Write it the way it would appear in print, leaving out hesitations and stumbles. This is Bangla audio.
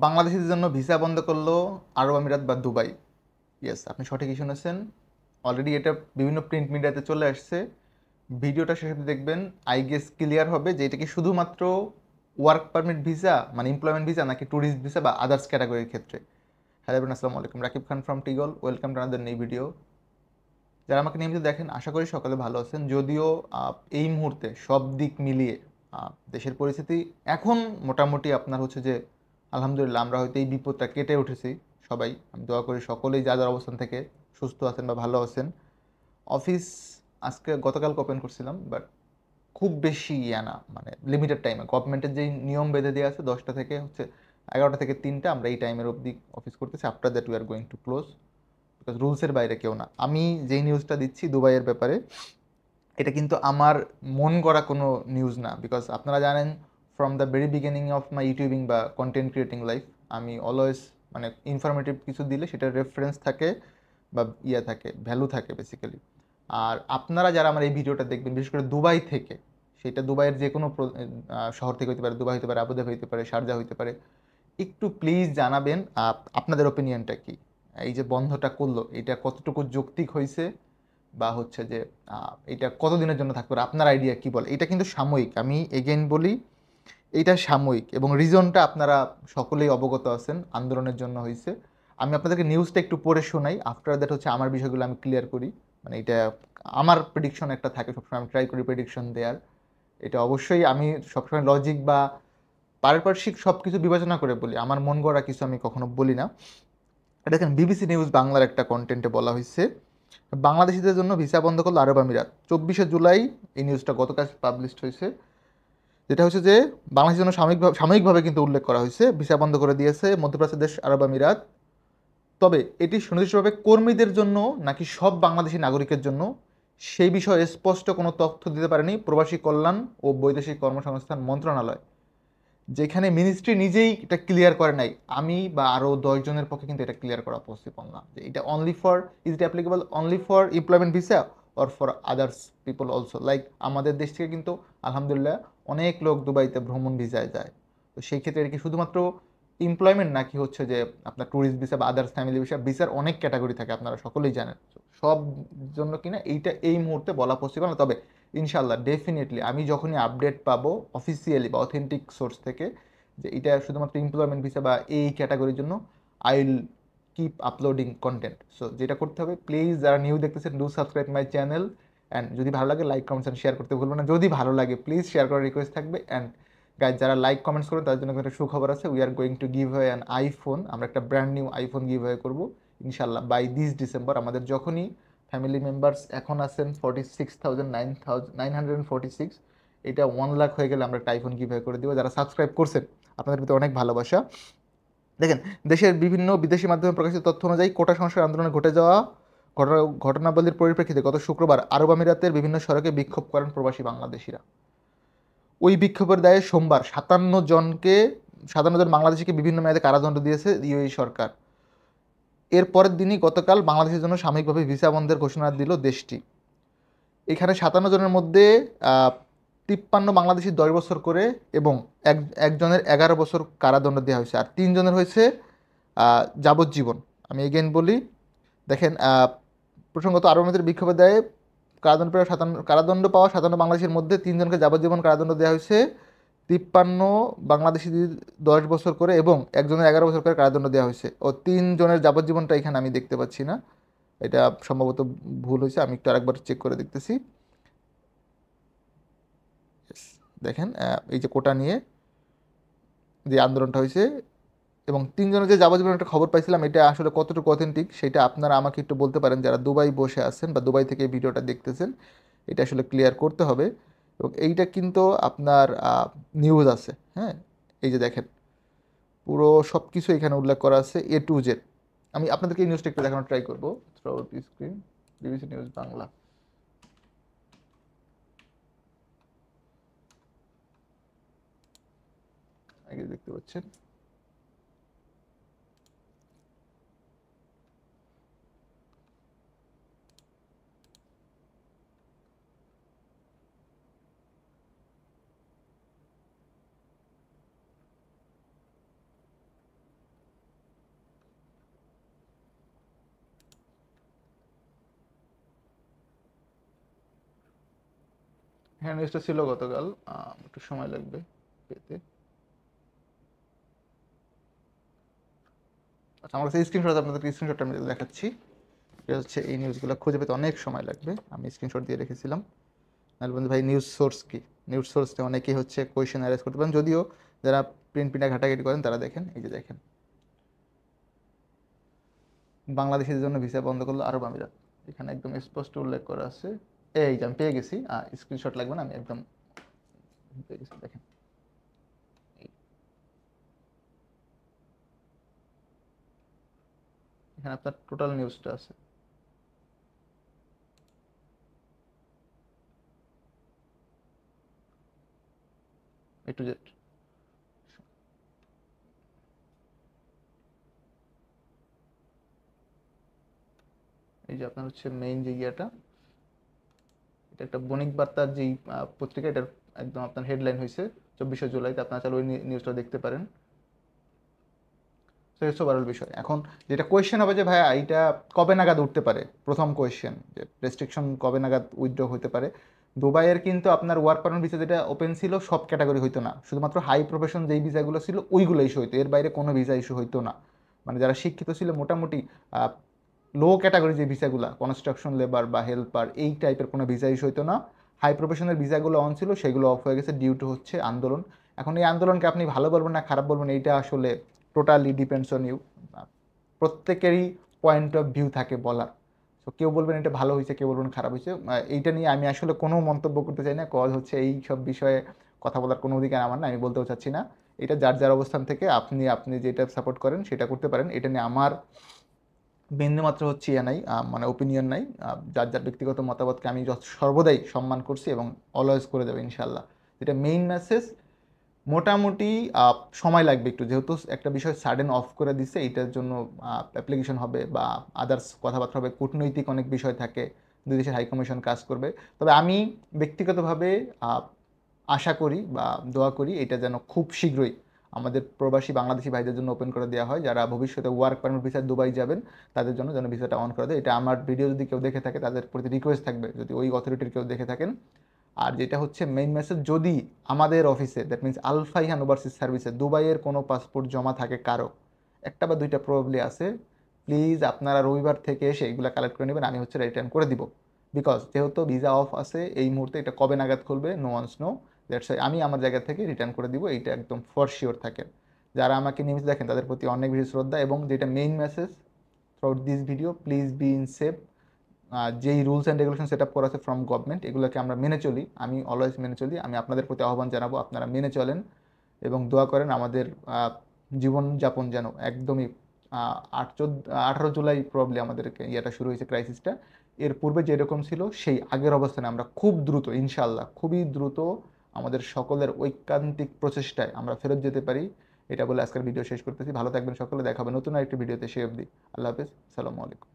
বাংলাদেশিদের জন্য ভিসা বন্ধ করলো আরব আমিরাত বা দুবাই। ইয়েস, আপনি সঠিকই শুনেছেন। অলরেডি এটা বিভিন্ন প্রিন্ট মিডিয়াতে চলে আসছে। ভিডিওটা শেষ অবধি দেখবেন, আই গেস ক্লিয়ার হবে যে এটা কি শুধুমাত্র ওয়ার্ক পারমিট ভিসা মানে এমপ্লয়মেন্ট ভিসা নাকি ট্যুরিস্ট ভিসা বা আদার্স ক্যাটাগরির ক্ষেত্রে। হ্যালো এভরিওয়ান, আসসালামু আলাইকুম। রাকিব খান ফ্রম টিগল। Welcome to another new video. যারা আমাকে নিয়মিত দেখেন আশা করি সকালে ভালো আছেন। যদিও এই মুহূর্তে সব দিক মিলিয়ে দেশের পরিস্থিতি এখন মোটামুটি আপনার হচ্ছে যে আলহামদুলিল্লাহ আমরা হয়তো এই বিপদটা কেটে উঠেছি সবাই। আমি দোয়া করি সকলেই যার যার অবস্থান থেকে সুস্থ আছেন বা ভালো আছেন। অফিস আজকে গতকালকে ওপেন করছিলাম, বাট খুব বেশি না, মানে লিমিটেড টাইমে গভর্নমেন্টের যেই নিয়ম বেঁধে দেওয়া আছে 10টা থেকে হচ্ছে 11টা থেকে 3টা, আমরা এই টাইমের অবধি অফিস করতেছি। After that we are going to close, because রুলসের বাইরে কেউ না। আমি যেই নিউজটা দিচ্ছি দুবাইয়ের ব্যাপারে, এটা কিন্তু আমার মন গড়া কোনো নিউজ না, বিকজ আপনারা জানেন from the very beginning of my YouTubing বা কন্টেন্ট ক্রিয়েটিং লাইফ আমি অলওয়েজ মানে ইনফরমেটিভ কিছু দিলে সেটার রেফারেন্স থাকে বা থাকে, ভ্যালু থাকে বেসিক্যালি। আর আপনারা যারা আমার এই ভিডিওটা দেখবেন বিশেষ করে দুবাই থেকে, সেটা দুবাইয়ের যে কোনো শহর থেকে হতে পারে, দুবাই হতে পারে, আবুধাবি হতে পারে, শারজা হতে পারে, একটু প্লিজ জানাবেন আপনাদের ওপিনিয়নটা কি। এই যে বন্ধটা করলো এটা কতটুকু যৌক্তিক হয়েছে, বা হচ্ছে যে এটা কতদিনের জন্য থাকতে পারে, আপনার আইডিয়া কি বলে। এটা কিন্তু সাময়িক, আমি এগেইন বলি এইটা সাময়িক, এবং রিজনটা আপনারা সকলেই অবগত আছেন, আন্দোলনের জন্য হয়েছে। আমি আপনাদেরকে নিউজটা একটু পড়ে শোনাই, আফটার দ্যাট হচ্ছে আমার বিষয়গুলো আমি ক্লিয়ার করি। মানে এটা আমার প্রেডিকশন একটা থাকে সবসময়, আমি ট্রাই করি প্রেডিকশন দেওয়ার। এটা অবশ্যই আমি সবসময় লজিক বা পারিপার্শ্বিক সব কিছু বিবেচনা করে বলি, আমার মন গড়া কিছু আমি কখনো বলি না। দেখেন বিবিসি নিউজ বাংলার একটা কন্টেন্টে বলা হয়েছে, বাংলাদেশিদের জন্য ভিসা বন্ধ করলো আরব আমিরাত। 24শে জুলাই এই নিউজটা গতকাল পাবলিশড হয়েছে, যেটা হচ্ছে যে বাংলাদেশের জন্য সাময়িকভাবে কিন্তু উল্লেখ করা হয়েছে, ভিসা বন্ধ করে দিয়েছে মধ্যপ্রাচ্যের দেশ আরব আমিরাত। তবে এটি সুনির্দিষ্টভাবে কর্মীদের জন্য নাকি সব বাংলাদেশি নাগরিকের জন্য সেই বিষয়ে স্পষ্ট কোনো তথ্য দিতে পারেনি প্রবাসী কল্যাণ ও বৈদেশিক কর্মসংস্থান মন্ত্রণালয়, যেখানে মিনিস্ট্রি নিজেই এটা ক্লিয়ার করে নাই। আমি বা আরও 10 জনের পক্ষে কিন্তু এটা ক্লিয়ার করা পসিবল না যে এটা only for, is it applicable only for employment visa or for others people also. Like আমাদের দেশ থেকে কিন্তু আলহামদুলিল্লাহ অনেক লোক দুবাইতে ভ্রমণ ভিসায় যায়। তো সেই ক্ষেত্রে এটা কি শুধুমাত্র এমপ্লয়মেন্ট নাকি হচ্ছে যে আপনার ট্যুরিস্ট ভিসা বা আদার্স ফ্যামিলি ভিসা, ভিসার অনেক ক্যাটাগরি থাকে আপনারা সকলেই জানেন। সব জন্য কিনা এইটা এই মুহূর্তে বলা পসিবল না। তবে ইনশাল্লাহ ডেফিনেটলি আমি যখনই আপডেট পাবো অফিসিয়ালি বা অথেন্টিক সোর্স থেকে যে এটা শুধুমাত্র এমপ্লয়মেন্ট ভিসা বা এই ক্যাটাগরির জন্য, I will keep uploading content. So যেটা করতে হবে, প্লিজ যারা নিউ দেখতেছেন do subscribe my channel, and যদি ভালো লাগে লাইক কমেন্টস অ্যান্ড শেয়ার করতে ভুলবেন না। যদি ভালো লাগে প্লিজ শেয়ার করার রিকোয়েস্ট থাকবে। অ্যান্ড গাইজ যারা লাইক কমেন্টস করবেন তাদের জন্য একটা সুখবর আছে, we are going to give away an iPhone. আমরা একটা brand new iPhone give away করবো ইনশাল্লাহ বাই দিস ডিসেম্বর। আমাদের যখনই ফ্যামিলি মেম্বার্স এখন আছেন 46,946, এটা 1 লাখ হয়ে গেলে আমরা একটা আইফোন গিভ করে দিব। যারা সাবস্ক্রাইব করছেন আপনাদের প্রতি অনেক ভালোবাসা। দেখেন দেশের বিভিন্ন বিদেশি মাধ্যমে প্রকাশিত তথ্য অনুযায়ী কোটা সংস্কার আন্দোলনে ঘটে যাওয়া ঘটনাবলীর পরিপ্রেক্ষিতে গত শুক্রবার আরব আমিরাতের বিভিন্ন সড়কে বিক্ষোভ করেন প্রবাসী বাংলাদেশিরা। ওই বিক্ষোভের দায়ে সোমবার 57 জন বাংলাদেশিকে বিভিন্ন মেয়াদে কারাদণ্ড দিয়েছে ইউএই সরকার। এর পরের দিনই গতকাল বাংলাদেশের জন্য সাময়িকভাবে ভিসা বন্ধের ঘোষণা দিল দেশটি। এখানে 57 জনের মধ্যে 53 বাংলাদেশি 10 বছর করে এবং একজনের 11 বছর কারাদণ্ড দেওয়া হয়েছে, আর 3 জনের হয়েছে যাবজ্জীবন। আমি এগেন বলি, দেখেন প্রসঙ্গত আরব আমিরাতের বিক্ষোভের দায়ে কারাদণ্ড পাওয়া 57 বাংলাদেশের মধ্যে 3 জনকে যাবজ্জীবন কারাদণ্ড দেওয়া হয়েছে, 53 বাংলাদেশি 10 বছর করে এবং একজনের 11 বছর করে কারাদণ্ড দেওয়া হয়েছে। ও 3 জনের যাবজ্জীবনটা এখানে আমি দেখতে পাচ্ছি না, এটা সম্ভবত ভুল হয়েছে, আমি একটু আরেকবার চেক করে দেখতেছি। দেখেন এই যে কোটা নিয়ে যে আন্দোলনটা হয়েছে এবং 3 জনের যে যাবজ্জীবন একটা খবর পাইছিলাম, এটা আসলে কতটুকু অথেন্টিক সেটা আপনারা আমাকে একটু বলতে পারেন, যারা দুবাই বসে আছেন বা দুবাই থেকে এই ভিডিওটা দেখতেছেন। এটা আসলে ক্লিয়ার করতে হবে। এবং এইটা কিন্তু আপনার নিউজ আছে, হ্যাঁ, এই যে দেখেন পুরো সব কিছু এখানে উল্লেখ করা আছে এ টু জেড। আমি আপনাদেরকে এই নিউজটা একটু দেখানোর ট্রাই করবো through out screen. BBC news Bangla, আগে দেখতে পাচ্ছেন। হ্যাঁ নিউজটা ছিল গতকাল, একটু সময় লাগবে পেতে। আচ্ছা আমার কাছে স্ক্রিনশট, আপনাদেরকে স্ক্রিনশটটা আমি দেখাচ্ছি। এটা হচ্ছে এই নিউজগুলো খুঁজে পেতে অনেক সময় লাগবে, আমি স্ক্রিনশট দিয়ে রেখেছিলাম। নাহলে বন্ধু ভাই নিউজ সোর্স কি, নিউজ সোর্সে অনেকেই হচ্ছে কোয়েশ্চেন অ্যারেজ করতে পারেন, যদিও যারা প্রিন্ট প্রিন্টা ঘাটাঘাটি করেন তারা দেখেন, এই যে দেখেন, বাংলাদেশের জন্য ভিসা বন্ধ করলো আরব আমিরাত, এখানে একদম স্পষ্ট উল্লেখ করা আছে। এই যে আমি পেয়ে গেছি, স্ক্রিনশট লাগবে না, আমি একদম পেয়ে গেছি, দেখেন এখানে আপনার টোটাল নিউজটা আছে। এ টু জেড। এই যে আপনার হচ্ছে মেইন যে ইয়েটা, এটা একটা বণিক বার্তার যেই পত্রিকা, এটার একদম আপনার হেডলাইন হয়েছে 24শে জুলাইতে, আপনারা চাইলে ওই নিউজটা দেখতে পারেন। তো হচ্ছে ওভারঅল বিষয়। এখন যেটা কোয়েশ্চেন হবে যে ভাইয়া এইটা কবে নাগাদ উঠতে পারে, প্রথম কোয়েশ্চেন যে রেস্ট্রিকশন কবে নাগাদ উইথড্র হতে পারে। দুবাইয়ের কিন্তু আপনার ওয়ার্ক পারমিট ভিসা যেটা ওপেন ছিল সব ক্যাটাগরি হইতো না, শুধুমাত্র হাই প্রফেশন যেই ভিসাগুলো ছিল ওইগুলো ইস্যু হইতো, এর বাইরে কোনো ভিসা ইস্যু হইতো না। মানে যারা শিক্ষিত ছিল মোটামুটি লো ক্যাটাগরি যে ভিসাগুলো, কনস্ট্রাকশন লেবার বা হেল্পার, এই টাইপের কোনো ভিসা ইস্যু হইতো না। হাই প্রফেশনের ভিসাগুলো অন ছিল, সেগুলো অফ হয়ে গেছে ডিউ টু হচ্ছে আন্দোলন। এখন এই আন্দোলনকে আপনি ভালো বলবেন না খারাপ বলবেন, এইটা আসলে টোটালি ডিপেন্ডস অন ইউ। প্রত্যেকেরই পয়েন্ট অফ ভিউ থাকে বলার। তো কেউ বলবেন এটা ভালো হয়েছে, কেউ বলবেন খারাপ হয়েছে, এইটা নিয়ে আমি আসলে কোনো মন্তব্য করতে চাই না, কজ হচ্ছে এই সব বিষয়ে কথা বলার কোনো অধিকার আমার না, আমি বলতেও চাচ্ছি না। এটা যার যার অবস্থান থেকে আপনি আপনি যেটা সাপোর্ট করেন সেটা করতে পারেন, এটা নিয়ে আমার বিন্দুমাত্র হচ্ছে ইয়ে নাই, মানে ওপিনিয়ন নাই। যার যার ব্যক্তিগত মতামতকে আমি সর্বদাই সম্মান করছি এবং অলওয়েজ করে দেবো ইনশাল্লাহ। যেটা মেইন মেসেজ, মোটামুটি সময় লাগবে একটু, যেহেতু একটা বিষয় সাডেন অফ করে দিছে, এইটার জন্য অ্যাপ্লিকেশন হবে বা আদার্স কথাবার্তা হবে, কূটনৈতিক অনেক বিষয় থাকে, দুই দেশের হাইকমিশন কাজ করবে। তবে আমি ব্যক্তিগতভাবে আশা করি বা দোয়া করি এটা যেন খুব শীঘ্রই আমাদের প্রবাসী বাংলাদেশি ভাইদের জন্য ওপেন করে দেওয়া হয়, যারা ভবিষ্যতে ওয়ার্ক পারমিট ভিসায় দুবাই যাবেন তাদের জন্য যেন ভিসাটা অন করে দেয়। এটা আমার ভিডিও যদি কেউ দেখে থাকে তাদের প্রতি রিকোয়েস্ট থাকবে, যদি ওই অথরিটির কেউ দেখে থাকেন। আর যেটা হচ্ছে মেইন মেসেজ, যদি আমাদের অফিসে দ্যাট মিনস আল ফাইহান ওভারসিজ সার্ভিসে দুবাইয়ের কোনো পাসপোর্ট জমা থাকে কারো, একটা বা দুইটা প্রবাবলি আছে, প্লিজ আপনারা রবিবার থেকে এসে এগুলো কালেক্ট করে নেবেন, আমি হচ্ছে রিটার্ন করে দিব। বিকজ যেহেতু ভিসা অফ আছে এই মুহূর্তে, এটা কবে নাগাদ খুলবে no one's know, that's why আমি আমার জায়গা থেকে রিটার্ন করে দিব, এইটা একদম ফর শিওর থাকেন। যারা আমাকে নিউজ দেখেন তাদের প্রতি অনেক বেশি শ্রদ্ধা, এবং যেটা main message throughout this video, please be in safe. যেই rules and regulation set up করা আছে ফ্রম গভর্নমেন্ট, এগুলোকে আমরা মেনে চলি, আমি অলওয়েজ মেনে চলি। আমি আপনাদের প্রতি আহ্বান জানাবো আপনারা মেনে চলেন এবং দোয়া করেন আমাদের জীবনযাপন যেন একদমই 18 জুলাই প্রবলি আমাদেরকে ইয়েটা শুরু হয়েছে ক্রাইসিসটা, এর পূর্বে যেরকম ছিল সেই আগের অবস্থানে আমরা খুব দ্রুত ইনশাআল্লাহ, খুবই দ্রুত আমাদের সকলের ঐকান্তিক প্রচেষ্টায় আমরা ফেরত যেতে পারি। এটা বলে আজকের ভিডিও শেষ করতেছি। ভালো থাকবেন সকলে, দেখা হবে নতুন আরেকটি ভিডিওতে, সে অবধি আল্লাহ হাফেজ, সালামু আলাইকুম।